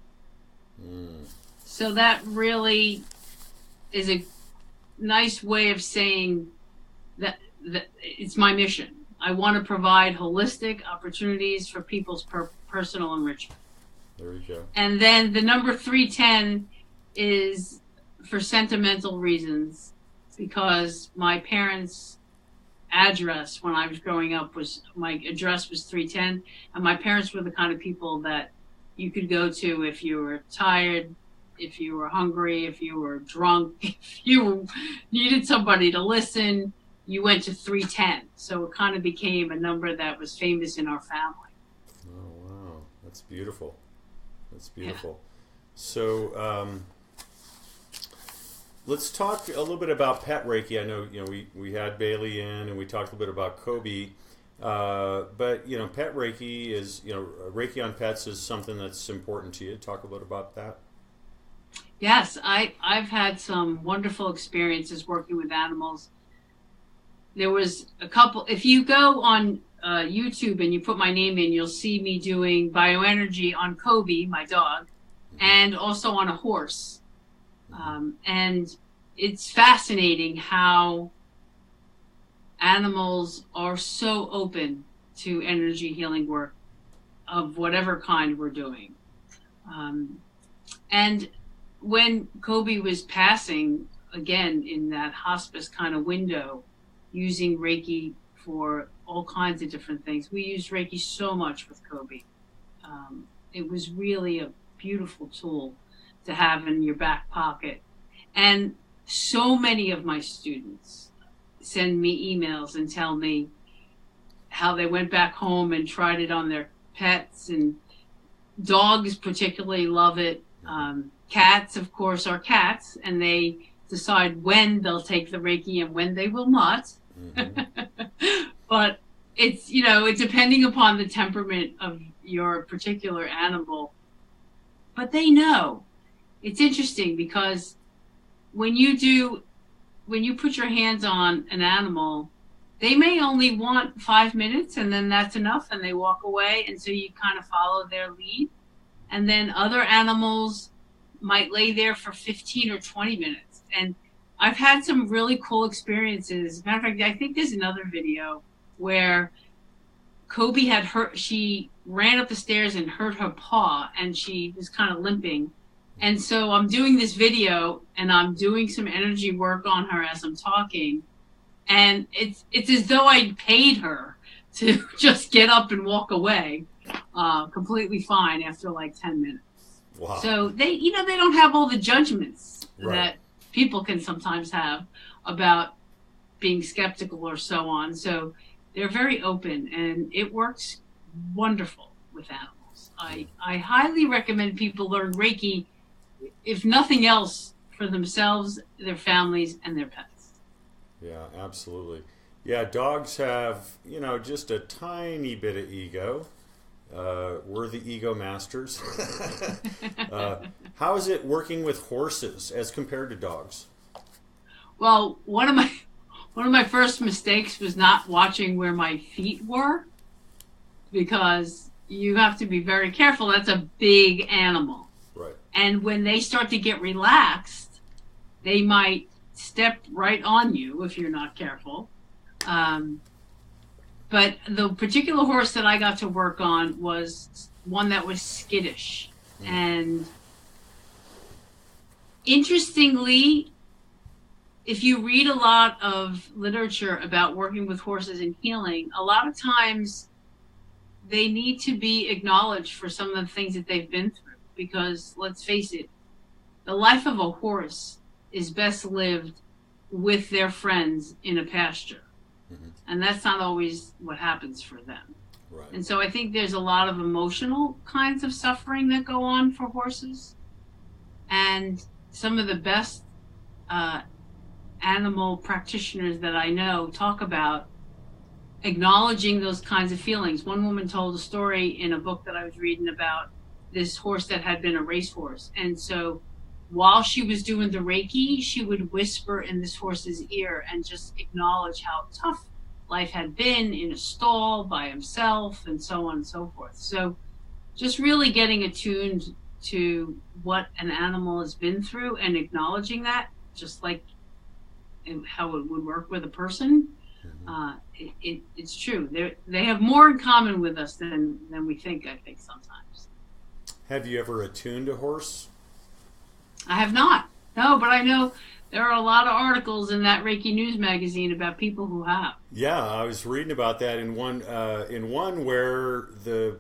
Mm. So that really is a nice way of saying that it's my mission. I want to provide holistic opportunities for people's personal enrichment. There you go. And then the number 310 is for sentimental reasons, because my parents address when I was growing up was, my address was 310, and my parents were the kind of people that you could go to if you were tired, if you were hungry, if you were drunk, if you needed somebody to listen, you went to 310. So it kind of became a number that was famous in our family. Oh, wow. That's beautiful. That's beautiful. Yeah. So let's talk a little bit about pet Reiki. I know, we had Bailey in and we talked a little bit about Kobe. But, pet Reiki is, Reiki on pets is something that's important to you. Talk a little about that. Yes, I've had some wonderful experiences working with animals. There was a couple, if you go on YouTube and you put my name in, you'll see me doing bioenergy on Kobe, my dog, and also on a horse. And it's fascinating how animals are so open to energy healing work of whatever kind we're doing. And when Kobe was passing, again, in that hospice kind of window, using Reiki for all kinds of different things. We used Reiki so much with Kobe. It was really a beautiful tool to have in your back pocket. And so many of my students send me emails and tell me how they went back home and tried it on their pets, and dogs particularly love it. Cats, of course, are cats, and they decide when they'll take the Reiki and when they will not. Mm-hmm. But it's, it's depending upon the temperament of your particular animal. But they know. It's interesting because when you put your hands on an animal, they may only want 5 minutes and then that's enough and they walk away. And so you kind of follow their lead. And then other animals might lay there for 15 or 20 minutes. And I've had some really cool experiences. Matter of fact, I think there's another video where Kobe she ran up the stairs and hurt her paw and she was kind of limping. And so I'm doing this video and I'm doing some energy work on her as I'm talking. And it's as though I paid her to just get up and walk away, completely fine after like 10 minutes. Wow. So they don't have all the judgments right. that people can sometimes have about being skeptical or so on. So they're very open and it works wonderful with animals. I highly recommend people learn Reiki, if nothing else, for themselves, their families, and their pets. Yeah, absolutely. Yeah, dogs have, just a tiny bit of ego. We're the ego masters. How is it working with horses as compared to dogs? Well, one of my first mistakes was not watching where my feet were, because you have to be very careful. That's a big animal. Right. And when they start to get relaxed, they might step right on you if you're not careful. But the particular horse that I got to work on was one that was skittish. And interestingly, if you read a lot of literature about working with horses and healing, a lot of times they need to be acknowledged for some of the things that they've been through. Because let's face it, the life of a horse is best lived with their friends in a pasture. Mm-hmm. And that's not always what happens for them. Right. And so I think there's a lot of emotional kinds of suffering that go on for horses. And some of the best animal practitioners that I know talk about acknowledging those kinds of feelings. One woman told a story in a book that I was reading about this horse that had been a racehorse. And so while she was doing the Reiki, she would whisper in this horse's ear and just acknowledge how tough life had been in a stall by himself and so on and so forth. So just really getting attuned to what an animal has been through and acknowledging that, just like how it would work with a person. It's true. They have more in common with us than we think, I think, sometimes. Have you ever attuned a horse? I have not. No, but I know There are a lot of articles in that Reiki News magazine about people who have. Yeah, I was reading about that in one where the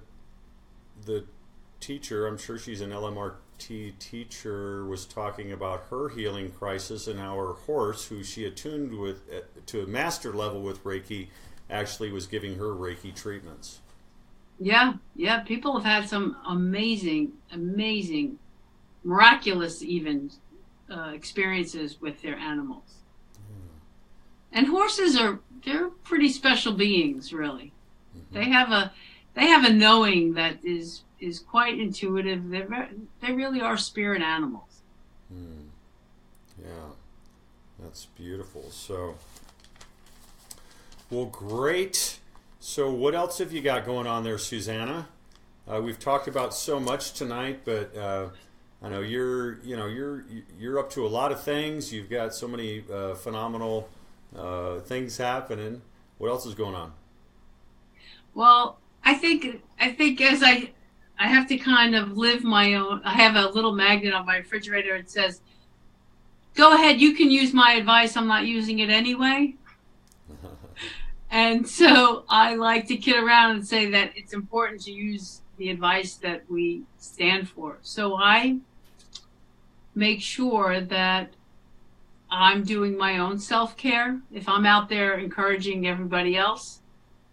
teacher, I'm sure she's an LMRT teacher, was talking about her healing crisis and how her horse, who she attuned with to a master level with Reiki, actually was giving her Reiki treatments. Yeah, yeah. People have had some amazing, amazing, miraculous even experiences with their animals. And horses they're pretty special beings, really. Mm-hmm. They have a knowing that is quite intuitive. They really are spirit animals. Yeah, that's beautiful. So, well, great. So, what else have you got going on there, Susanna? We've talked about so much tonight, but I know you're up to a lot of things. You've got so many phenomenal things happening. What else is going on? Well, I think as I have to kind of live my own. I have a little magnet on my refrigerator. It says, "Go ahead, you can use my advice. I'm not using it anyway." And so I like to kid around and say that it's important to use the advice that we stand for. So I make sure that I'm doing my own self-care. If I'm out there encouraging everybody else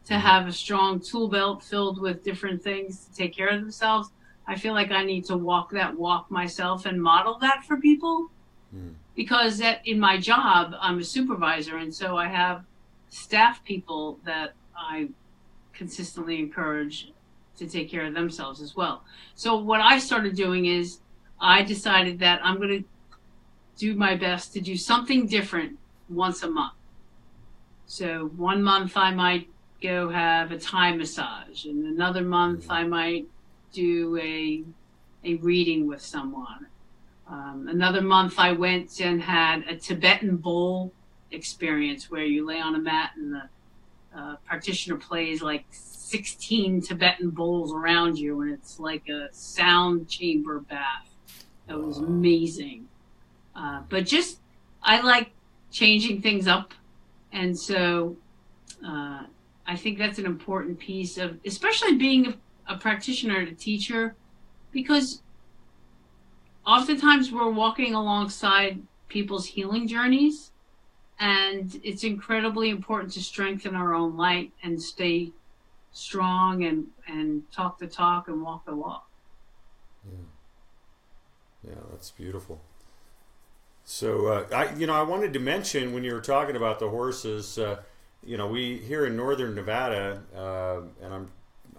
to have a strong tool belt filled with different things to take care of themselves, I feel like I need to walk that walk myself and model that for people. Because in my job, I'm a supervisor, and so I have staff people that I consistently encourage to take care of themselves as well. So what I started doing is I decided that I'm going to do my best to do something different once a month. So 1 month I might go have a Thai massage, and another month I might do a reading with someone. Another month I went and had a Tibetan bowl experience where you lay on a mat and the practitioner plays like 16 Tibetan bowls around you, and it's like a sound chamber bath. That was amazing. But just, I like changing things up. And so I think that's an important piece of, especially being a practitioner and a teacher, because oftentimes we're walking alongside people's healing journeys, and it's incredibly important to strengthen our own light and stay strong and talk the talk and walk the walk. Yeah, that's beautiful. So I wanted to mention when you were talking about the horses, we here in northern Nevada, and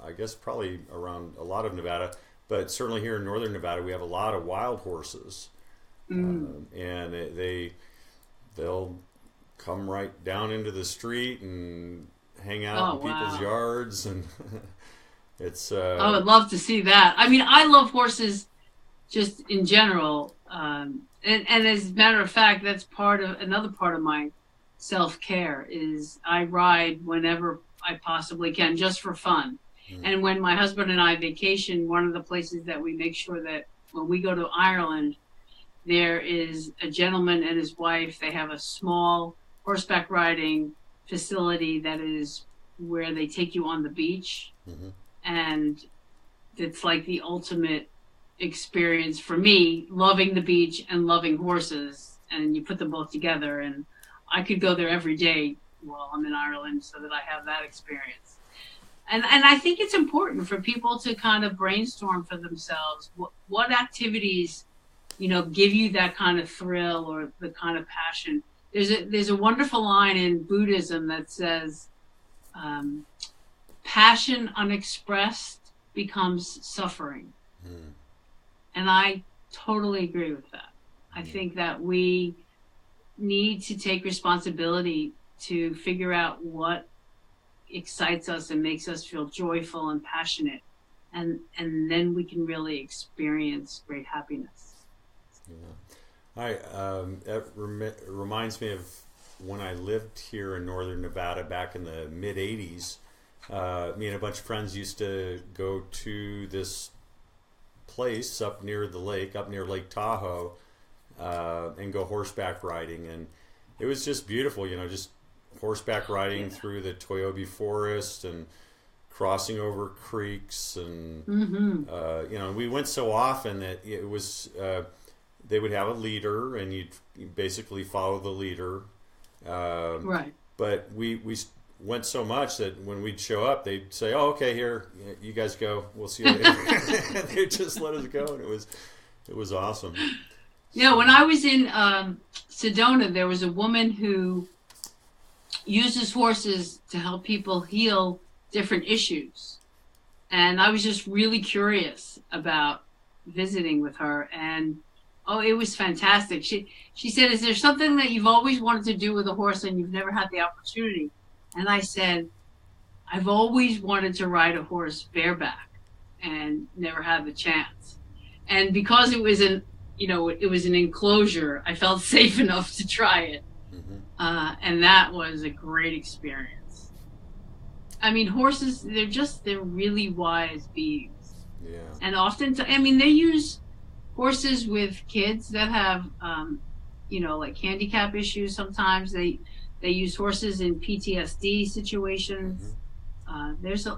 I guess probably around a lot of Nevada, but certainly here in northern Nevada, we have a lot of wild horses, and they'll come right down into the street and hang out in people's yards, and it's. I would love to see that. I mean, I love horses just in general, and as a matter of fact, that's another part of my self-care is I ride whenever I possibly can, just for fun. And when my husband and I vacation, one of the places that we make sure that when we go to Ireland, there is a gentleman and his wife. They have a small horseback riding facility that is where they take you on the beach. And it's like the ultimate experience for me, loving the beach and loving horses, and you put them both together, and I could go there every day while I'm in Ireland so that I have that experience. And I think it's important for people to kind of brainstorm for themselves what activities, give you that kind of thrill or the kind of passion. There's a wonderful line in Buddhism that says, passion unexpressed becomes suffering. And I totally agree with that. I think that we need to take responsibility to figure out what excites us and makes us feel joyful and passionate, and then we can really experience great happiness. It reminds me of when I lived here in northern Nevada back in the mid 80s. Me and a bunch of friends used to go to this place up near the lake, up near Lake Tahoe, and go horseback riding. And it was just beautiful, just horseback riding through the Toyobi forest and crossing over creeks. And, we went so often that it was, they would have a leader and you basically follow the leader. Right. But we went so much that when we'd show up, they'd say, "Oh, okay, here, you guys go. We'll see you later." They'd just let us go, and it was awesome. Yeah, when I was in Sedona, there was a woman who uses horses to help people heal different issues, and I was just really curious about visiting with her. And it was fantastic. She said, "Is there something that you've always wanted to do with a horse and you've never had the opportunity?" And I said, "I've always wanted to ride a horse bareback and never had the chance." And because it was an enclosure, I felt safe enough to try it. And that was a great experience. I mean, horses, they're really wise beings. Yeah. And often, they use horses with kids that have, like handicap issues. Sometimes they use horses in PTSD situations. There's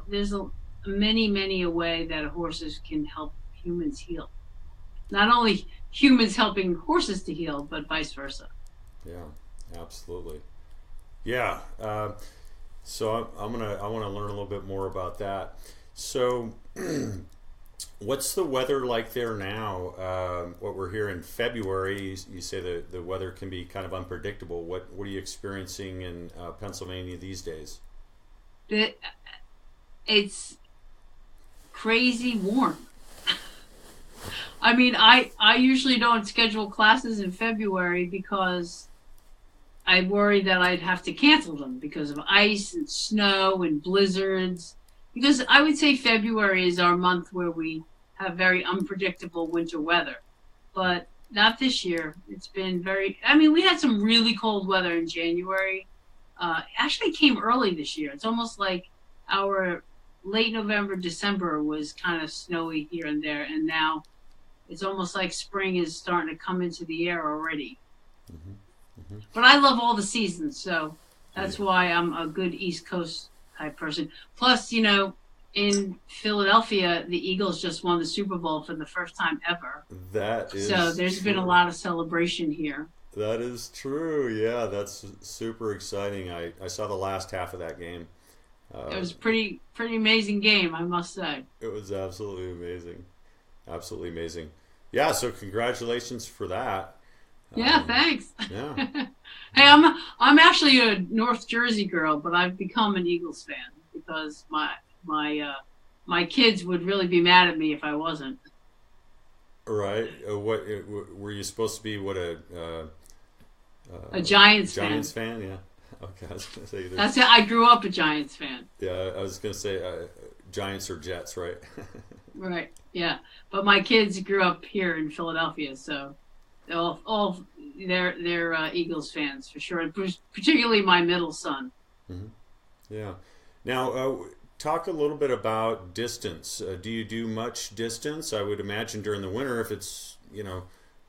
many a way that horses can help humans heal. Not only humans helping horses to heal, but vice versa. Yeah, absolutely. Yeah. So I want to learn a little bit more about that. So, what's the weather like there now? What we're here in February, you say the weather can be kind of unpredictable. What are you experiencing in Pennsylvania these days? It's crazy warm. I usually don't schedule classes in February because I worry that I'd have to cancel them because of ice and snow and blizzards. Because I would say February is our month where we have very unpredictable winter weather. But not this year. It's been we had some really cold weather in January. Actually came early this year. It's almost like our late November, December was kind of snowy here and there. And now it's almost like spring is starting to come into the air already. But I love all the seasons, so that's why I'm a good East Coast type person. Plus, in Philadelphia, the Eagles just won the Super Bowl for the first time ever. So there's been a lot of celebration here. That is true. Yeah, that's super exciting. I saw the last half of that game. It was a pretty amazing game, I must say. It was absolutely amazing. Absolutely amazing. Yeah, so congratulations for that. Yeah, thanks. Yeah. Hey, I'm actually a North Jersey girl, but I've become an Eagles fan because my kids would really be mad at me if I wasn't. Right. What were you supposed to be? What a Giants fan. Giants fan, yeah. Okay, I was going to say that's it. I grew up a Giants fan. Yeah, I was going to say Giants or Jets, right? Right. Yeah, but my kids grew up here in Philadelphia, so they're Eagles fans for sure. Particularly my middle son. Yeah. Now, talk a little bit about distance. Do you do much distance? I would imagine during the winter, if it's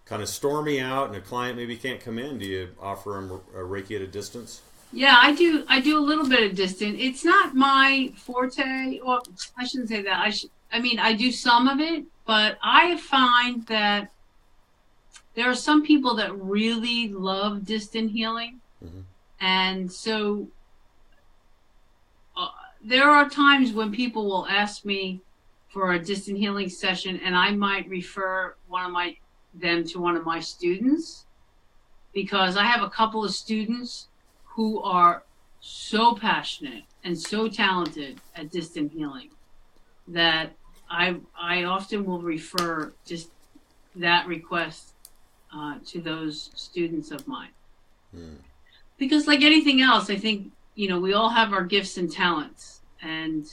kind of stormy out and a client maybe can't come in, do you offer them a Reiki at a distance? Yeah, I do a little bit of distance. It's not my forte. Well, I shouldn't say that. I do some of it, but I find that there are some people that really love distant healing. And so there are times when people will ask me for a distant healing session, and I might refer them to one of my students, because I have a couple of students who are so passionate and so talented at distant healing that I often will refer just that request to those students of mine. Because like anything else, I think, we all have our gifts and talents. And,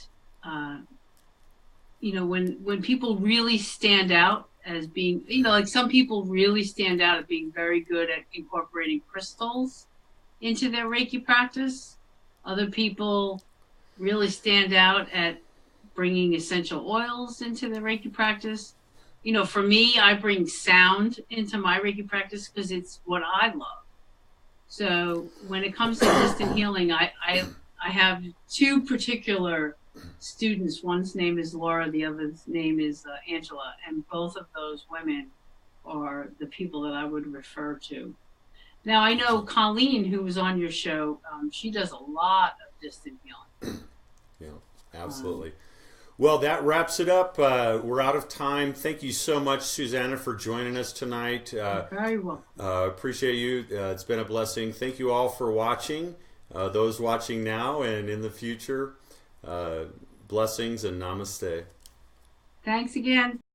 when people really stand out as being, like some people really stand out at being very good at incorporating crystals into their Reiki practice. Other people really stand out at bringing essential oils into their Reiki practice. for me, I bring sound into my Reiki practice because it's what I love. So when it comes to distant healing, I have two particular students. One's name is Laura, the other's name is Angela, and both of those women are the people that I would refer to. Now, I know Colleen, who was on your show, she does a lot of distant healing. Yeah, absolutely. Well, that wraps it up. We're out of time. Thank you so much, Susanna, for joining us tonight. Very well. Appreciate you. It's been a blessing. Thank you all for watching. Those watching now and in the future, blessings and namaste. Thanks again.